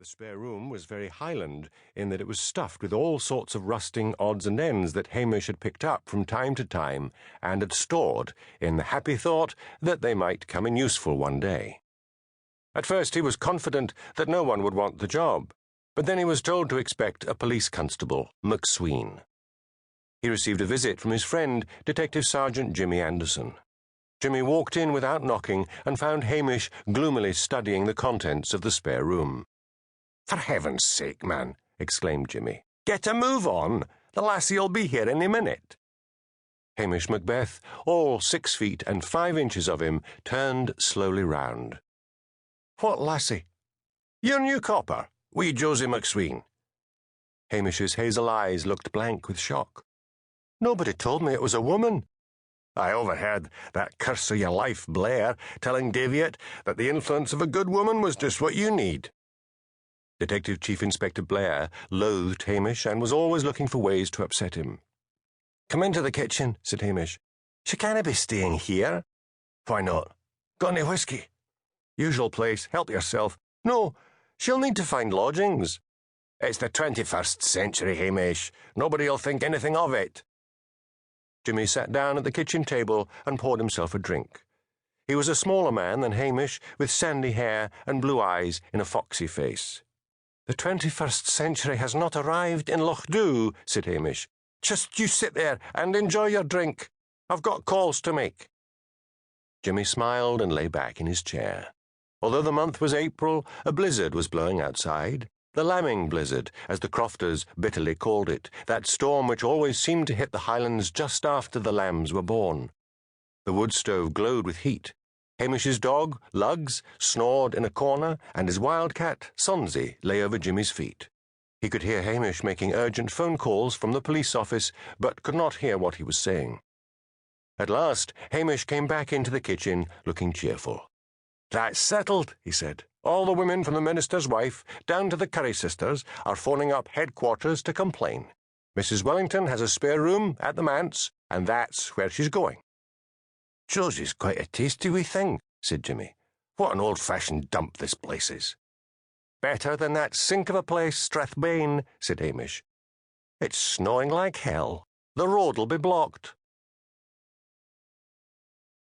The spare room was very highland in that it was stuffed with all sorts of rusting odds and ends that Hamish had picked up from time to time and had stored in the happy thought that they might come in useful one day. At first he was confident that no one would want the job, but then he was told to expect a police constable, McSween. He received a visit from his friend, Detective Sergeant Jimmy Anderson. Jimmy walked in without knocking and found Hamish gloomily studying the contents of the spare room. "For heaven's sake, man," exclaimed Jimmy. "Get a move on. The lassie'll be here any minute." Hamish Macbeth, all 6 feet and 5 inches of him, turned slowly round. "What lassie?" "Your new copper, wee Josie McSween." Hamish's hazel eyes looked blank with shock. "Nobody told me it was a woman." "I overheard that curse of your life, Blair, telling Daviot that the influence of a good woman was just what you need." Detective Chief Inspector Blair loathed Hamish and was always looking for ways to upset him. "Come into the kitchen," said Hamish. "She can't be staying here." "Why not? Got any whiskey?" "Usual place. Help yourself." "No, she'll need to find lodgings." "It's the 21st century, Hamish. Nobody'll think anything of it." Jimmy sat down at the kitchen table and poured himself a drink. He was a smaller man than Hamish, with sandy hair and blue eyes in a foxy face. "The 21st century has not arrived in Lochdubh," said Hamish. "Just you sit there and enjoy your drink. I've got calls to make." Jimmy smiled and lay back in his chair. Although the month was April, a blizzard was blowing outside. The lambing blizzard, as the crofters bitterly called it, that storm which always seemed to hit the highlands just after the lambs were born. The wood stove glowed with heat. Hamish's dog, Lugs, snored in a corner, and his wild cat, Sonsie, lay over Jimmy's feet. He could hear Hamish making urgent phone calls from the police office, but could not hear what he was saying. At last, Hamish came back into the kitchen, looking cheerful. "That's settled," he said. "All the women from the minister's wife, down to the Curry sisters, are phoning up headquarters to complain. Mrs. Wellington has a spare room at the manse, and that's where she's going." "Josie's quite a tasty wee thing," said Jimmy. "What an old-fashioned dump this place is." "Better than that sink of a place, Strathbane," said Hamish. "It's snowing like hell. The road'll be blocked."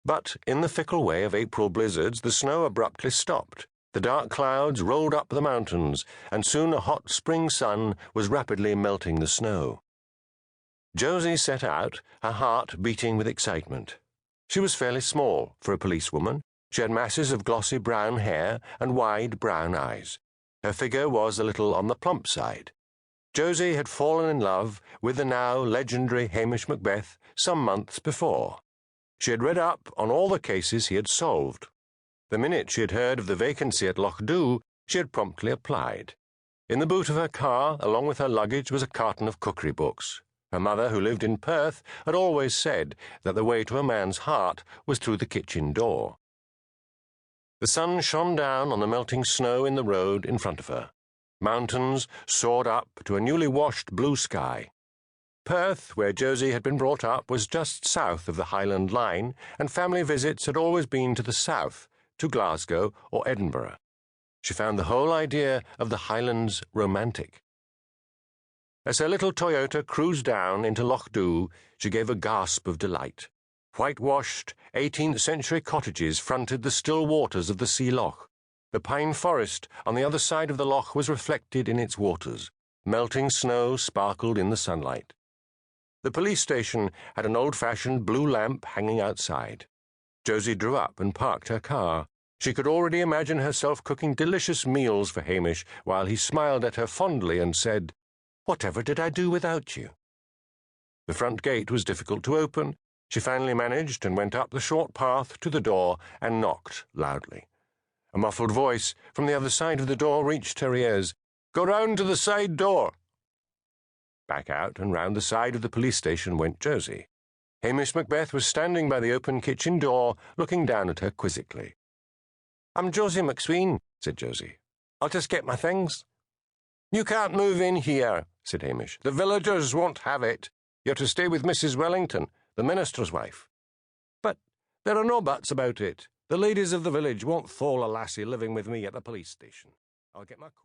But in the fickle way of April blizzards, the snow abruptly stopped. The dark clouds rolled up the mountains, and soon a hot spring sun was rapidly melting the snow. Josie set out, her heart beating with excitement. She was fairly small for a policewoman. She had masses of glossy brown hair and wide brown eyes. Her figure was a little on the plump side. Josie had fallen in love with the now legendary Hamish Macbeth some months before. She had read up on all the cases he had solved. The minute she had heard of the vacancy at Lochdubh, she had promptly applied. In the boot of her car, along with her luggage, was a carton of cookery books. Her mother, who lived in Perth, had always said that the way to a man's heart was through the kitchen door. The sun shone down on the melting snow in the road in front of her. Mountains soared up to a newly washed blue sky. Perth, where Josie had been brought up, was just south of the Highland line, and family visits had always been to the south, to Glasgow or Edinburgh. She found the whole idea of the Highlands romantic. As her little Toyota cruised down into Lochdubh, she gave a gasp of delight. Whitewashed 18th-century cottages fronted the still waters of the Sea Loch. The pine forest on the other side of the loch was reflected in its waters. Melting snow sparkled in the sunlight. The police station had an old-fashioned blue lamp hanging outside. Josie drew up and parked her car. She could already imagine herself cooking delicious meals for Hamish while he smiled at her fondly and said, "Whatever did I do without you?" The front gate was difficult to open. She finally managed and went up the short path to the door and knocked loudly. A muffled voice from the other side of the door reached her ears. "Go round to the side door." Back out and round the side of the police station went Josie. Hamish Macbeth was standing by the open kitchen door, looking down at her quizzically. "I'm Josie McSween," said Josie. "I'll just get my things." "You can't move in here," said Hamish. "The villagers won't have it. You're to stay with Mrs. Wellington, the minister's wife." "But there are no buts about it. The ladies of the village won't thole a lassie living with me at the police station. I'll get my